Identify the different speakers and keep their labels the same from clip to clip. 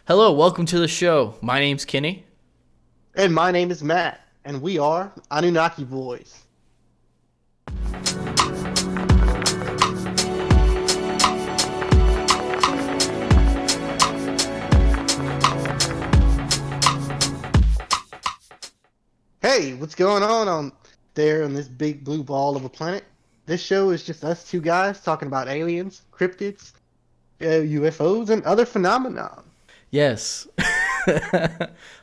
Speaker 1: Hello, welcome to the show. My name's Kenny.
Speaker 2: And my name is Matt, and we are Anunnaki Boys. Hey, what's going on there on this big blue ball of a planet? This show is just us two guys talking about aliens, cryptids, UFOs, and other phenomena.
Speaker 1: Yes.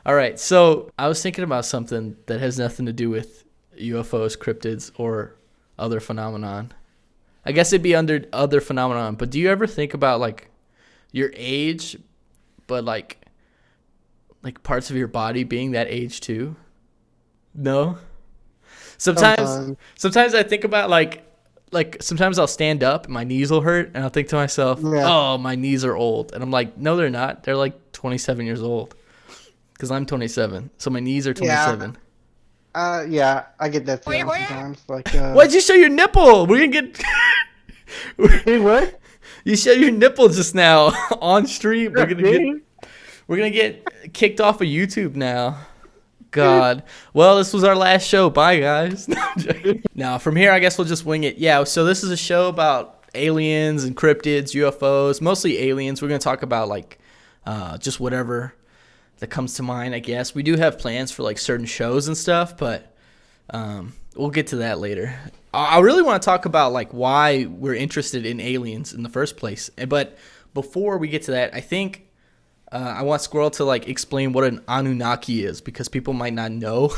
Speaker 1: All right, so I was thinking about something that has nothing to do with UFOs, cryptids, or other phenomenon. I guess it'd be under other phenomenon, but do you ever think about like your age, but like parts of your body being that age too? No? Sometimes
Speaker 2: Sometimes,
Speaker 1: sometimes I think about like sometimes I'll stand up and my knees will hurt and I'll think to myself,
Speaker 2: yeah,
Speaker 1: "Oh, my knees are old." And I'm like, "No, they're not. They're like 27 years old." Cuz I'm 27. So my knees are
Speaker 2: yeah,
Speaker 1: 27.
Speaker 2: yeah, I get that feeling sometimes. Like,
Speaker 1: Why'd you show your nipple? We're going to get
Speaker 2: hey, what?
Speaker 1: You showed your nipple just now on stream.
Speaker 2: Yeah, dude.
Speaker 1: We're going to get kicked off of YouTube now. God. Well, this was our last show. Bye, guys. No, I'm joking. Now, from here, I guess we'll just wing it. Yeah, so this is a show about aliens and cryptids, UFOs, mostly aliens. We're going to talk about, like, just whatever that comes to mind, I guess. We do have plans for, like, certain shows and stuff, but we'll get to that later. I really want to talk about, like, why we're interested in aliens in the first place. But before we get to that, I think I want Squirrel to like explain what an Anunnaki is because people might not know.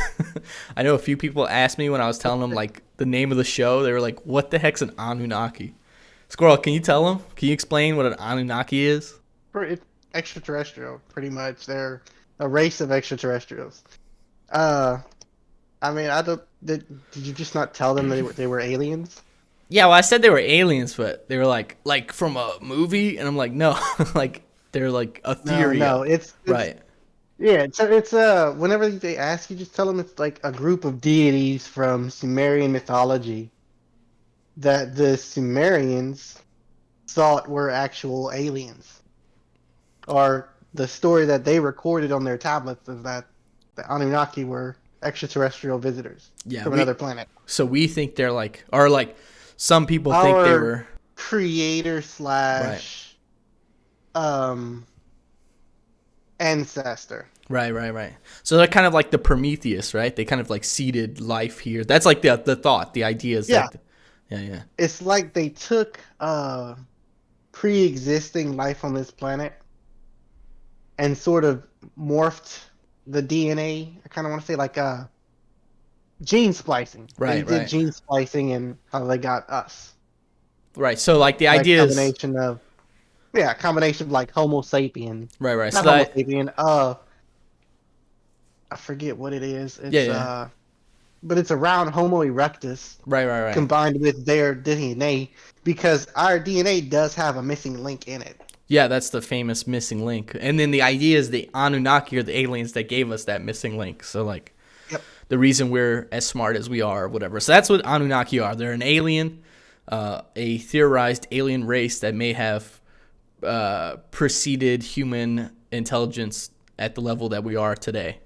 Speaker 1: I know a few people asked me when I was telling them like the name of the show. They were like, "What the heck's an Anunnaki?" Squirrel, can you tell them? Can you explain what an Anunnaki is?
Speaker 2: It's extraterrestrial, pretty much. They're a race of extraterrestrials. Uh, I mean, I don't. Did you just not tell them they were aliens?
Speaker 1: Yeah, well, I said they were aliens, but they were like from a movie, and I'm like, no, like they're like a
Speaker 2: No,
Speaker 1: theory.
Speaker 2: no. It's
Speaker 1: Right,
Speaker 2: yeah. It's whenever they ask you, just tell them it's like a group of deities from Sumerian mythology that the Sumerians thought were actual aliens, or the story that they recorded on their tablets is that the Anunnaki were extraterrestrial visitors
Speaker 1: yeah.
Speaker 2: from another planet.
Speaker 1: So we think they're like, or like some people think they
Speaker 2: Our
Speaker 1: were.
Speaker 2: creator
Speaker 1: Right.
Speaker 2: slash um ancestor.
Speaker 1: Right. So they're kind of like the Prometheus, right? They kind of like seeded life here. That's like the thought, the idea is
Speaker 2: Yeah,
Speaker 1: like, yeah.
Speaker 2: it's like they took pre-existing life on this planet and sort of morphed the DNA. I kind of want to say like gene splicing. They did
Speaker 1: Right.
Speaker 2: gene splicing and how they got us.
Speaker 1: Right. So like the
Speaker 2: Like
Speaker 1: idea is,
Speaker 2: combination of like Homo sapien.
Speaker 1: right. So
Speaker 2: Not Homo
Speaker 1: that,
Speaker 2: sapien. I forget what it is. It's
Speaker 1: yeah.
Speaker 2: but it's around Homo erectus
Speaker 1: Right.
Speaker 2: combined with their DNA because our DNA does have a missing link in it.
Speaker 1: Yeah, that's the famous missing link. And then the idea is the Anunnaki are the aliens that gave us that missing link. So like
Speaker 2: Yep.
Speaker 1: the reason we're as smart as we are or whatever. So that's what Anunnaki are. They're an alien, a theorized alien race that may have preceded human intelligence at the level that we are today.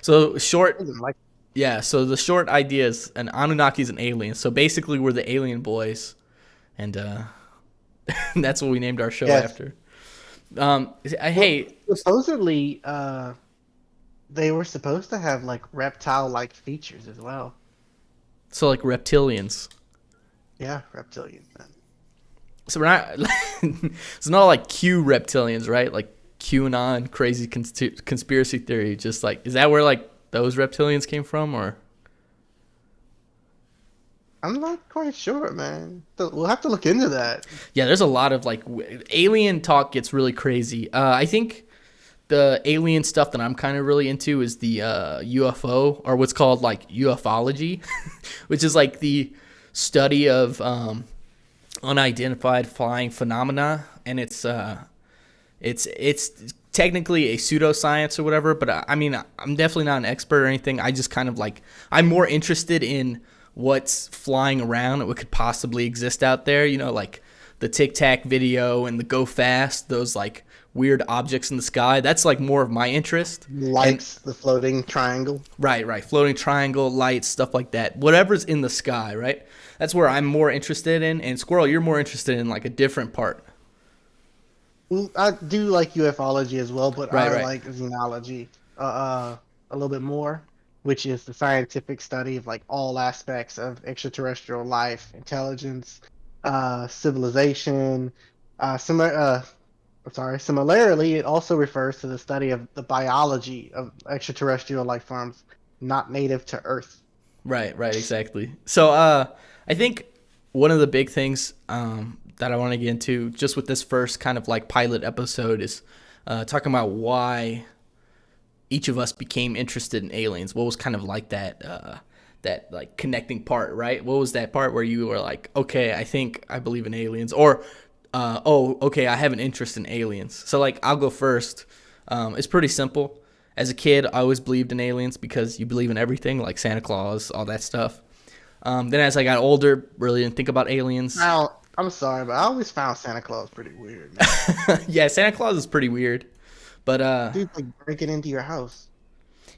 Speaker 1: So short,
Speaker 2: Like
Speaker 1: yeah. So the short idea is an Anunnaki is an alien. So basically, we're the Alien Boys, and that's what we named our show
Speaker 2: yes.
Speaker 1: after.
Speaker 2: Well,
Speaker 1: Hey,
Speaker 2: supposedly, they were supposed to have like reptile-like features as well.
Speaker 1: so like reptilians.
Speaker 2: Yeah, reptilian.
Speaker 1: So we're not. It's not like Q reptilians, right? Like QAnon, crazy conspiracy theory. Just like, is that where like those reptilians came from, or?
Speaker 2: I'm not quite sure, man. We'll have to look into that.
Speaker 1: Yeah, there's a lot of like alien talk gets really crazy. I think the alien stuff that I'm kind of really into is the UFO or what's called like ufology, which is like the study of unidentified flying phenomena, and it's technically a pseudoscience or whatever. But I mean, I'm definitely not an expert or anything. I just kind of like I'm more interested in what's flying around and what could possibly exist out there. You know, like the Tic Tac video and the Go Fast, those like weird objects in the sky. That's like more of my interest. And
Speaker 2: Lights, the floating triangle.
Speaker 1: right, floating triangle, lights, stuff like that. Whatever's in the sky, right? That's where I'm more interested in. And Squirrel, you're more interested in like a different part.
Speaker 2: Well, I do like ufology as well, but
Speaker 1: Right,
Speaker 2: I
Speaker 1: right.
Speaker 2: like xenology a little bit more, which is the scientific study of like all aspects of extraterrestrial life, intelligence, civilization. Similarly, it also refers to the study of the biology of extraterrestrial life forms not native to Earth.
Speaker 1: Right, exactly. So, I think one of the big things that I want to get into just with this first kind of like pilot episode is talking about why each of us became interested in aliens. What was kind of like that like connecting part, right? What was that part where you were like, okay, I think I believe in aliens, or oh, okay, I have an interest in aliens. So like, I'll go first. It's pretty simple. As a kid, I always believed in aliens because you believe in everything, like Santa Claus, all that stuff. Then as I got older, really didn't think about aliens.
Speaker 2: Now, I'm sorry, but I always found Santa Claus pretty weird, man.
Speaker 1: Yeah, Santa Claus is pretty weird. But
Speaker 2: Dude, like breaking into your house.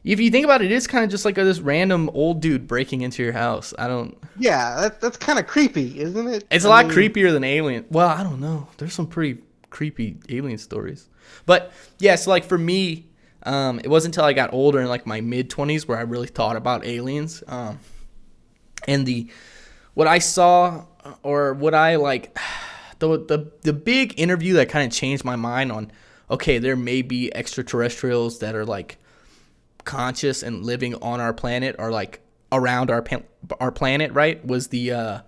Speaker 1: if you think about it, it is kind of just like this random old dude breaking into your house. I don't.
Speaker 2: Yeah, that's kind of creepy, isn't it?
Speaker 1: It's a
Speaker 2: I
Speaker 1: lot
Speaker 2: mean,
Speaker 1: creepier than Alien. Well, I don't know. There's some pretty creepy alien stories. But yeah, so like for me, it wasn't until I got older in like my mid 20s where I really thought about aliens. And what I saw or what I like the big interview that kind of changed my mind on, okay, there may be extraterrestrials that are like conscious and living on our planet or like around our planet, right? Was the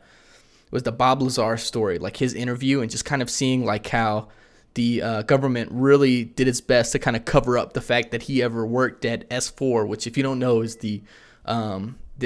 Speaker 1: Bob Lazar story, like his interview, and just kind of seeing like how the government really did its best to kind of cover up the fact that he ever worked at S4, which if you don't know is the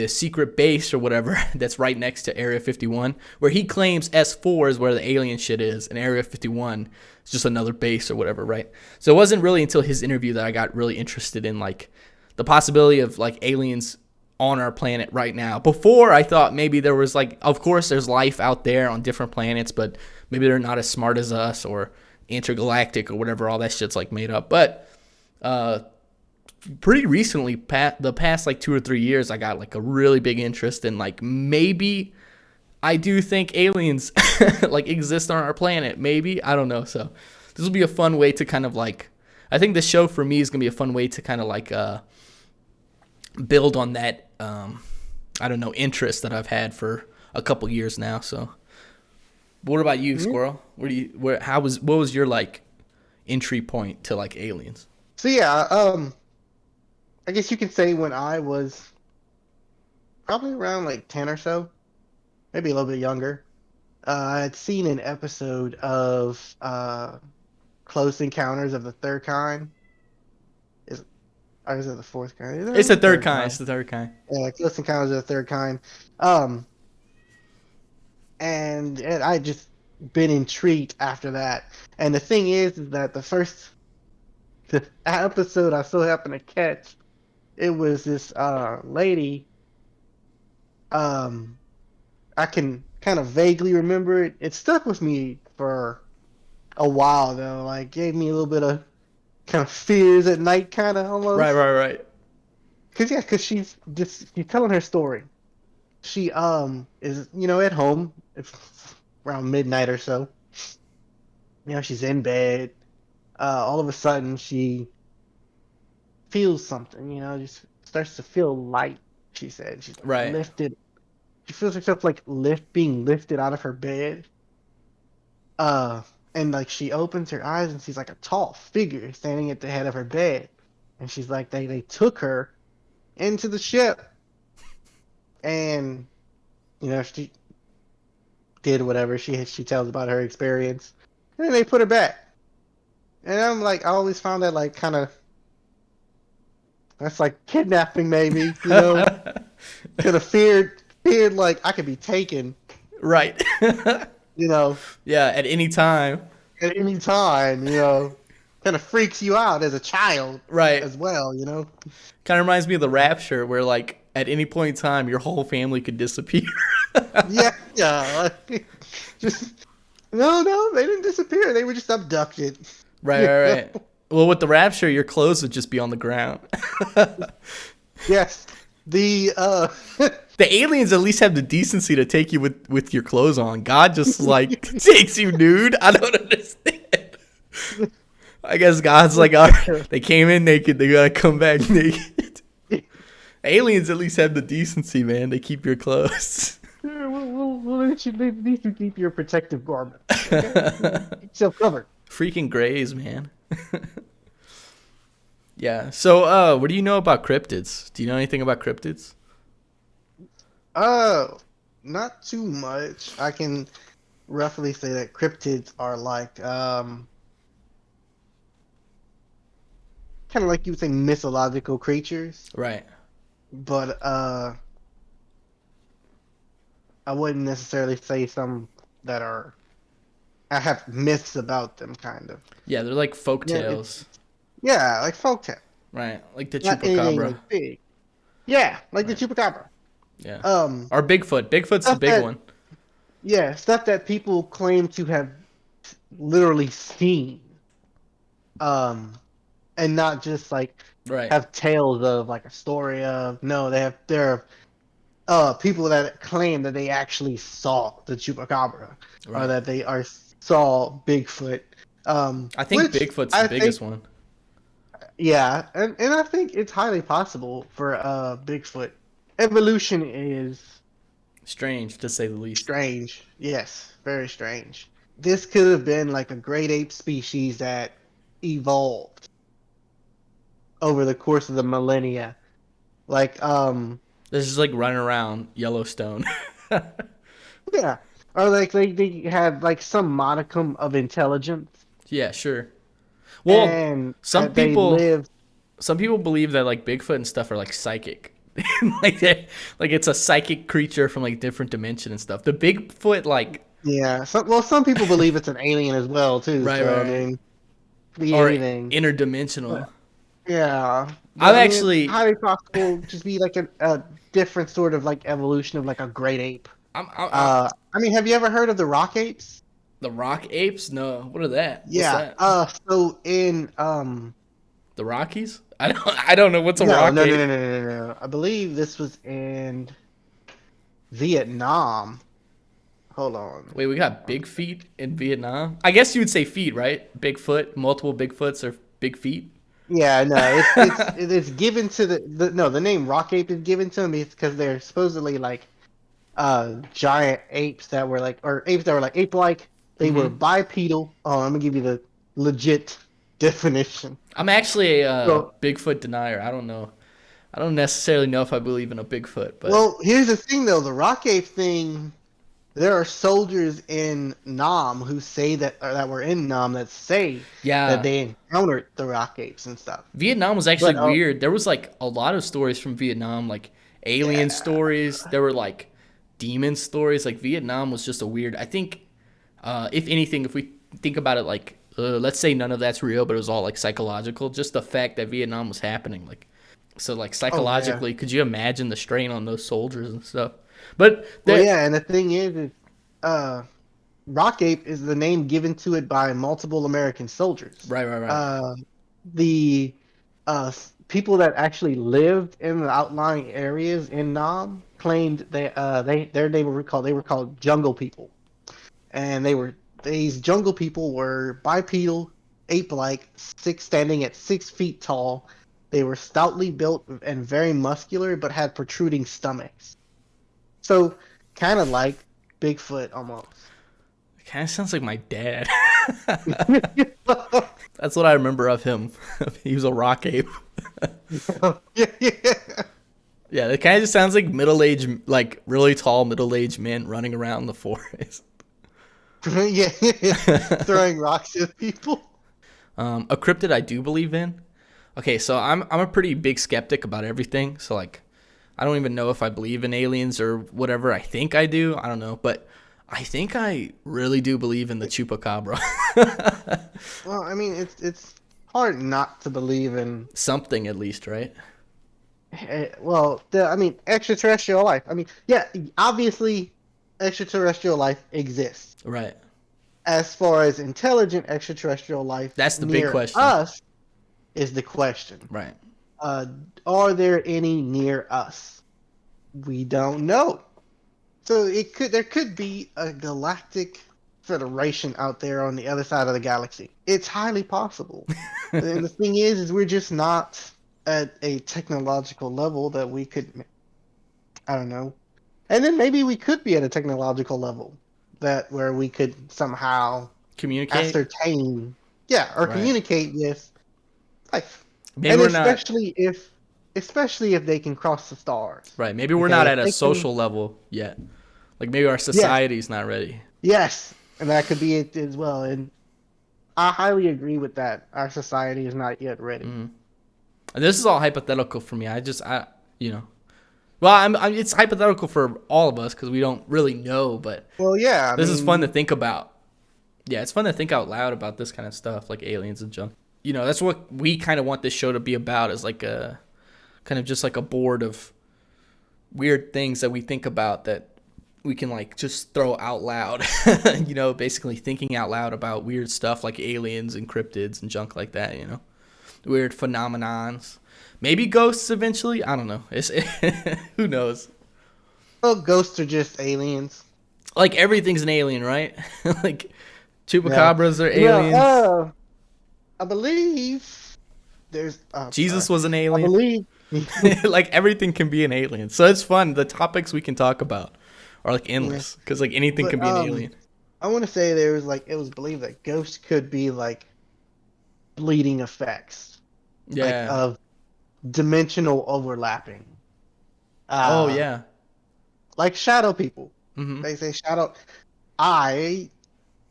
Speaker 1: secret base or whatever that's right next to Area 51, where he claims S4 is where the alien shit is, and Area 51 is just another base or whatever, right? So it wasn't really until his interview that I got really interested in like the possibility of like aliens on our planet right now. Before I thought maybe there was like, of course there's life out there on different planets, but maybe they're not as smart as us or intergalactic or whatever all that shit's like made up. But pretty recently, the past like 2 or 3 years, I got like a really big interest in like maybe I do think aliens like exist on our planet. Maybe, I don't know. So this will be a fun way to kind of like, I think the show for me is gonna be a fun way to kind of like build on that I don't know, interest that I've had for a couple years now. So what about you, Squirrel? What was your like entry point to like aliens?
Speaker 2: so yeah, I guess you could say when I was probably around like 10 or so, maybe a little bit younger, I had seen an episode of Close Encounters of the Third Kind. Is or is it the fourth kind? Is
Speaker 1: It's
Speaker 2: it
Speaker 1: the
Speaker 2: the
Speaker 1: third
Speaker 2: third
Speaker 1: kind.
Speaker 2: kind?
Speaker 1: It's the third kind.
Speaker 2: Yeah, Close Encounters of the Third Kind. Um, and I just been intrigued after that. And the thing is that the episode I so happened to catch, it was this lady. Um, I can kind of vaguely remember it. It stuck with me for a while though. Like gave me a little bit of kind of fears at night, kind of
Speaker 1: Right,
Speaker 2: almost.
Speaker 1: right.
Speaker 2: Cause she's telling her story. She is at home. It's around midnight or so. She's in bed. All of a sudden she feels something. Just starts to feel light. She said she's like
Speaker 1: Right.
Speaker 2: lifted. She feels herself like being lifted out of her bed. And like she opens her eyes and sees like a tall figure standing at the head of her bed, and she's like, they took her into the ship, and she did whatever she tells about her experience, and then they put her back. And I'm like, I always found that like kind of that's like kidnapping, maybe, kind of feared like I could be taken,
Speaker 1: Right.
Speaker 2: you know,
Speaker 1: Yeah, at any time.
Speaker 2: at any time, kind of freaks you out as a child
Speaker 1: Right.
Speaker 2: as well,
Speaker 1: Kind of reminds me of the Rapture, where like at any point in time, your whole family could disappear.
Speaker 2: Yeah, yeah. Just no, they didn't disappear. They were just abducted.
Speaker 1: Right. Well, with the rapture, your clothes would just be on the ground.
Speaker 2: Yes. The
Speaker 1: The aliens at least have the decency to take you with your clothes on. God just like takes you nude. I don't understand. I guess God's like, all right, they came in naked, they gotta come back naked. Aliens at least have the decency, man. They keep your clothes.
Speaker 2: we'll let you at least you keep your protective garment. Okay? Keep yourself covered.
Speaker 1: Freaking grays, man. Yeah. So, what do you know about cryptids? Do you know anything about cryptids?
Speaker 2: Not too much. I can roughly say that cryptids are like kind of like you would say mythological creatures,
Speaker 1: Right.
Speaker 2: but I wouldn't necessarily say some that are I have myths about them kind of.
Speaker 1: Yeah, they're like folk
Speaker 2: Yeah,
Speaker 1: tales.
Speaker 2: yeah, like folktale.
Speaker 1: Right. Like the
Speaker 2: Not anything
Speaker 1: chupacabra.
Speaker 2: like big. Yeah, like the
Speaker 1: Right.
Speaker 2: chupacabra.
Speaker 1: Yeah.
Speaker 2: Um,
Speaker 1: Or Bigfoot. Bigfoot's the
Speaker 2: stuff
Speaker 1: big
Speaker 2: that
Speaker 1: one.
Speaker 2: yeah, stuff that people claim to have literally seen. Um, and not just like
Speaker 1: Right.
Speaker 2: have tales of like a story of no, there are people that claim that they actually saw the chupacabra or
Speaker 1: Right.
Speaker 2: that they are saw Bigfoot.
Speaker 1: I think
Speaker 2: Which
Speaker 1: Bigfoot's the
Speaker 2: I think
Speaker 1: biggest one.
Speaker 2: yeah, and I think it's highly possible for Bigfoot. Evolution is
Speaker 1: Strange to say the least.
Speaker 2: strange. Yes, very strange. This could have been like a great ape species that evolved over the course of the millennia. Like
Speaker 1: This is like running around Yellowstone.
Speaker 2: yeah. Or like they had like some modicum of intelligence
Speaker 1: Yeah, sure. Well,
Speaker 2: and
Speaker 1: some
Speaker 2: they
Speaker 1: people
Speaker 2: lived
Speaker 1: some people believe that like Bigfoot and stuff are like psychic. like like it's a psychic creature from like different dimension and stuff. The Bigfoot like
Speaker 2: yeah. Some people believe it's an alien as well too,
Speaker 1: right,
Speaker 2: so I
Speaker 1: right, right.
Speaker 2: mean be
Speaker 1: Or
Speaker 2: anything.
Speaker 1: interdimensional.
Speaker 2: But yeah. But
Speaker 1: I've
Speaker 2: I mean it's
Speaker 1: actually
Speaker 2: highly possible just be like a different sort of like evolution of like a great ape.
Speaker 1: I'm
Speaker 2: I mean have you ever heard of the rock apes?
Speaker 1: the rock apes? No. What are that? What's
Speaker 2: Yeah.
Speaker 1: that?
Speaker 2: So in
Speaker 1: The Rockies? I don't know what's a
Speaker 2: no,
Speaker 1: rock
Speaker 2: no, no,
Speaker 1: ape.
Speaker 2: no, no, no, no, no. I believe this was in Vietnam. Hold on.
Speaker 1: Wait, we got big feet in Vietnam. I guess you would say feet, right? Bigfoot, multiple Bigfoots are big feet.
Speaker 2: Yeah, no, it's given to the name rock ape is given to them because they're supposedly like giant apes that were like or apes that were like ape-like. They were
Speaker 1: Hmm.
Speaker 2: bipedal. Oh, I'm gonna give you the legit definition.
Speaker 1: I'm actually a
Speaker 2: So,
Speaker 1: Bigfoot denier. I don't know. I don't necessarily know if I believe in a Bigfoot, but
Speaker 2: well, here's the thing though, the rock ape thing. There are soldiers in Nam who say that, or that were in Nam that say that
Speaker 1: yeah,
Speaker 2: they encountered the rock apes and stuff.
Speaker 1: Vietnam was actually
Speaker 2: But
Speaker 1: weird. There was like a lot of stories from Vietnam, like alien
Speaker 2: yeah,
Speaker 1: stories. There were like demon stories. Like Vietnam was just a weird. I think, if anything, if we think about it, like let's say none of that's real, but it was all like psychological. Just the fact that Vietnam was happening, like so, like
Speaker 2: oh yeah.
Speaker 1: psychologically, could you imagine the strain on those soldiers and stuff? But
Speaker 2: Well,
Speaker 1: there,
Speaker 2: yeah, and the thing is uh, rock ape is the name given to it by multiple American soldiers.
Speaker 1: right, right, right,
Speaker 2: Uh, the people that actually lived in the outlying areas in Nam claimed they were called jungle people, and these jungle people were bipedal, ape-like, standing at 6 feet tall. They were stoutly built and very muscular, but had protruding stomachs. So, kind of like Bigfoot almost.
Speaker 1: it kind of sounds like my dad. That's what I remember of him. He was a rock ape.
Speaker 2: Yeah, yeah.
Speaker 1: Yeah, it kind of just sounds like middle-aged, like really tall middle-aged men running around the forest.
Speaker 2: Yeah, throwing rocks at people.
Speaker 1: A cryptid I do believe in. Okay, so I'm a pretty big skeptic about everything. So like, I don't even know if I believe in aliens or whatever. I think I do. I don't know, but I think I really do believe in the chupacabra.
Speaker 2: Well, I mean, it's hard not to believe in.
Speaker 1: Something at least, right?
Speaker 2: Well, I mean, extraterrestrial life. I mean, yeah, obviously, extraterrestrial life exists.
Speaker 1: Right.
Speaker 2: as far as intelligent extraterrestrial life
Speaker 1: That's the big
Speaker 2: near
Speaker 1: question.
Speaker 2: us is the question.
Speaker 1: Right.
Speaker 2: Uh, are there any near us? We don't know. So there could be a galactic federation out there on the other side of the galaxy. It's highly possible. And the thing is we're just not at a technological level that we could, I don't know. And then maybe we could be at a technological level that where we could somehow
Speaker 1: Communicate.
Speaker 2: ascertain, yeah, or
Speaker 1: Right.
Speaker 2: communicate with life.
Speaker 1: Maybe
Speaker 2: And
Speaker 1: we're not.
Speaker 2: especially if they can cross the stars.
Speaker 1: Right. Maybe we're
Speaker 2: Okay,
Speaker 1: not
Speaker 2: if
Speaker 1: at a
Speaker 2: they can,
Speaker 1: social level yet. Like maybe our
Speaker 2: yes,
Speaker 1: society's not ready.
Speaker 2: yes, and that could be it as well. And I highly agree with that. Our society is not yet ready.
Speaker 1: Mm. And this is all hypothetical for me. You know. Well, it's hypothetical for all of us because we don't really know. But
Speaker 2: Well, yeah, I
Speaker 1: this is fun to
Speaker 2: mean,
Speaker 1: think about. Yeah, it's fun to think out loud about this kind of stuff, like aliens and junk. You know, that's what we kind of want this show to be about, is like a kind of just like a board of weird things that we think about that we can like just throw out loud. You know, basically thinking out loud about weird stuff like aliens and cryptids and junk like that, you know. Weird phenomenons. Maybe ghosts eventually. I don't know. Who knows?
Speaker 2: well, ghosts are just aliens.
Speaker 1: Like everything's an alien, right? Like
Speaker 2: Yeah.
Speaker 1: chupacabras are
Speaker 2: Well,
Speaker 1: aliens.
Speaker 2: I believe there's.
Speaker 1: Jesus
Speaker 2: Sorry.
Speaker 1: was an
Speaker 2: I
Speaker 1: alien.
Speaker 2: believe.
Speaker 1: Like everything can be an alien. So it's fun. The topics we can talk about are like
Speaker 2: Yeah.
Speaker 1: endless because like anything
Speaker 2: But
Speaker 1: can be an alien.
Speaker 2: I want to say there was like it was believed that ghosts could be like bleeding effects, like
Speaker 1: Yeah.
Speaker 2: of dimensional overlapping.
Speaker 1: Oh
Speaker 2: Uh,
Speaker 1: yeah.
Speaker 2: like shadow people.
Speaker 1: Hmm.
Speaker 2: They say shadow. I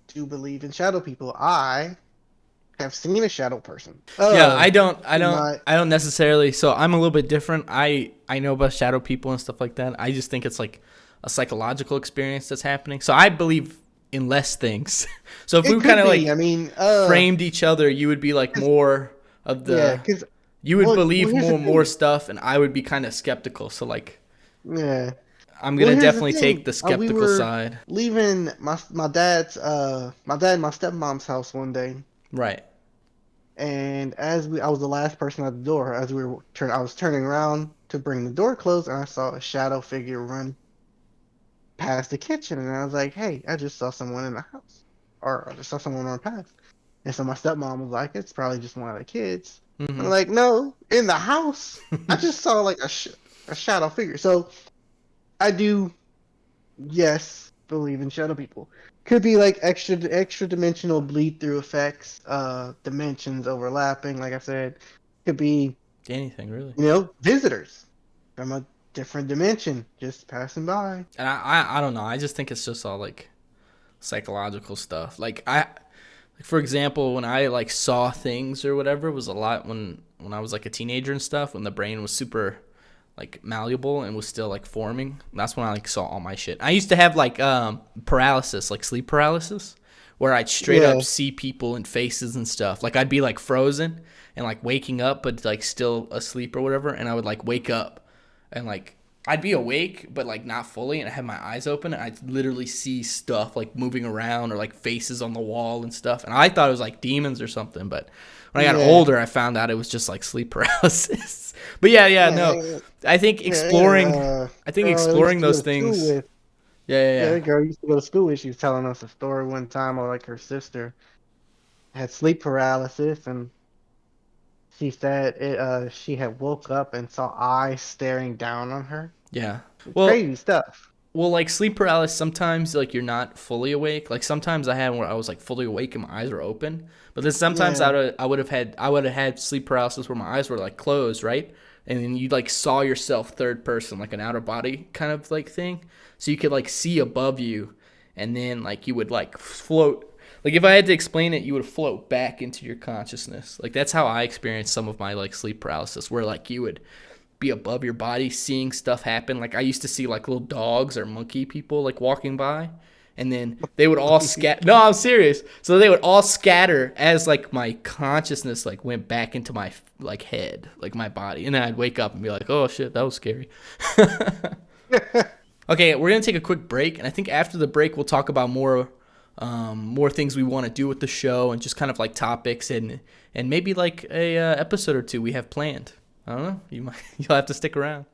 Speaker 2: do believe in shadow people. I have seen a shadow person.
Speaker 1: Yeah. I don't. I
Speaker 2: In
Speaker 1: don't.
Speaker 2: my
Speaker 1: I don't necessarily. So I'm a little bit different. I know about shadow people and stuff like that. I just think it's like a psychological experience that's happening. So I believe in less things. So if
Speaker 2: it
Speaker 1: we kind
Speaker 2: could
Speaker 1: of
Speaker 2: be.
Speaker 1: like
Speaker 2: I mean,
Speaker 1: framed each other, you would be like
Speaker 2: 'cause-
Speaker 1: more of
Speaker 2: yeah,
Speaker 1: the.
Speaker 2: because
Speaker 1: You would
Speaker 2: well,
Speaker 1: believe
Speaker 2: here's the
Speaker 1: more
Speaker 2: thing.
Speaker 1: stuff, and I would be kind of skeptical. So like,
Speaker 2: Yeah.
Speaker 1: I'm
Speaker 2: Well,
Speaker 1: gonna
Speaker 2: here's the
Speaker 1: definitely take
Speaker 2: thing.
Speaker 1: the
Speaker 2: We
Speaker 1: skeptical
Speaker 2: were
Speaker 1: side.
Speaker 2: leaving my dad's my dad and my stepmom's house one day,
Speaker 1: Right.
Speaker 2: and I was the last person at the door. As I was turning around to bring the door closed, and I saw a shadow figure run past the kitchen, and I was like, "Hey, I just saw someone in the house, or I just saw someone run past." And so my stepmom was like, "It's probably just one of the kids." I'm
Speaker 1: Hmm.
Speaker 2: like, "No, in the house, I just saw like a shadow figure." So I do, yes, believe in shadow people. Could be like extra dimensional bleed through effects, dimensions overlapping. Like I said, could be
Speaker 1: Anything really.
Speaker 2: visitors from a different dimension just passing by.
Speaker 1: And I don't know. I just think it's just all like psychological stuff. For example, when I like saw things or whatever, was a lot when I was like a teenager and stuff, when the brain was super like malleable and was still like forming. That's when I like saw all my shit. I used to have like paralysis, like sleep paralysis, where I'd straight
Speaker 2: Yeah,
Speaker 1: up see people and faces and stuff. Like I'd be like frozen and like waking up but like still asleep or whatever, and I would like wake up and like I'd be awake but like not fully, and I had my eyes open and I'd literally see stuff like moving around or like faces on the wall and stuff. And I thought it was like demons or something, but when I got
Speaker 2: yeah,
Speaker 1: older I found out it was just like sleep paralysis. But yeah,
Speaker 2: yeah,
Speaker 1: no.
Speaker 2: yeah.
Speaker 1: I think
Speaker 2: Yeah,
Speaker 1: exploring I think
Speaker 2: girl I used
Speaker 1: exploring
Speaker 2: to go
Speaker 1: those
Speaker 2: to school
Speaker 1: things.
Speaker 2: with. Yeah,
Speaker 1: Yeah.
Speaker 2: the girl I used to go to school with. She was telling us a story one time of like her sister had sleep paralysis, and she said she had woke up and saw eyes staring down on her.
Speaker 1: Yeah. Well,
Speaker 2: Crazy stuff.
Speaker 1: like sleep paralysis, sometimes like you're not fully awake. Like sometimes I had where I was like fully awake and my eyes were open. But then sometimes
Speaker 2: Yeah,
Speaker 1: I would have had sleep paralysis where my eyes were like closed, right? And then you like saw yourself third person, like an outer body kind of like thing. So you could like see above you, and then like you would like float. Like if I had to explain it, you would float back into your consciousness. Like that's how I experienced some of my like sleep paralysis, where like you would be above your body seeing stuff happen. Like I used to see like little dogs or monkey people like walking by, and then they would all scatter. No, I'm serious. So they would all scatter as like my consciousness like went back into my like head, like my body, and then I'd wake up and be like, oh shit, that was scary. Okay, we're gonna take a quick break, and I think after the break we'll talk about more more things we want to do with the show, and just kind of like topics and maybe like a episode or two we have planned. I don't know. You'll have to stick around.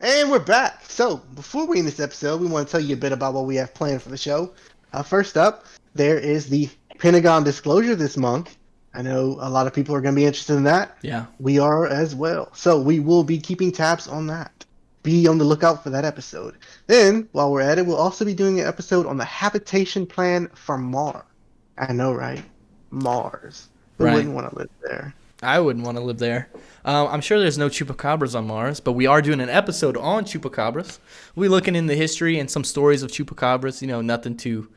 Speaker 2: And we're back. So, before we end this episode, we want to tell you a bit about what we have planned for the show. First up, there is the Pentagon disclosure this month. I know a lot of people are going to be interested in that.
Speaker 1: Yeah.
Speaker 2: We are as well. So, we will be keeping tabs on that. Be on the lookout for that episode. Then, while we're at it, we'll also be doing an episode on the habitation plan for Mars. I know, right? Mars. Who
Speaker 1: Right.
Speaker 2: wouldn't want to live there?
Speaker 1: I wouldn't want to live there. I'm sure there's no chupacabras on Mars, but we are doing an episode on chupacabras. We're looking in the history and some stories of chupacabras. Nothing too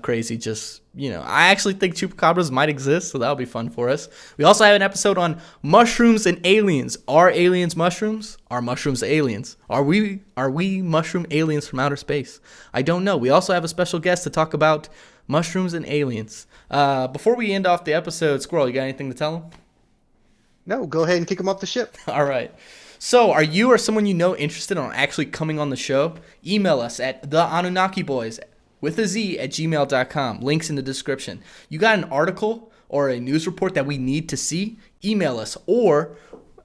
Speaker 1: crazy. Just, I actually think chupacabras might exist, so that'll be fun for us. We also have an episode on mushrooms and aliens. Are aliens mushrooms? Are mushrooms aliens? Are we mushroom aliens from outer space? I don't know. We also have a special guest to talk about mushrooms and aliens. Before we end off the episode, Squirrel, you got anything to tell them?
Speaker 2: No, go ahead and kick them off the ship.
Speaker 1: All right. So, are you or someone you know interested in actually coming on the show? Email us at theAnunnakiBoys with a Z at gmail.com. Links in the description. You got an article or a news report that we need to see? Email us. Or,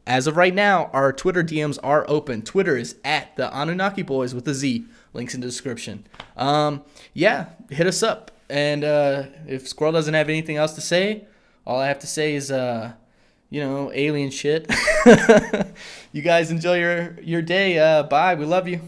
Speaker 1: as of right now, our Twitter DMs are open. Twitter is at theAnunnakiBoys with a Z. Links in the description. Yeah, hit us up. And if Squirrel doesn't have anything else to say, all I have to say is... alien shit. You guys enjoy your day. Bye. We love you.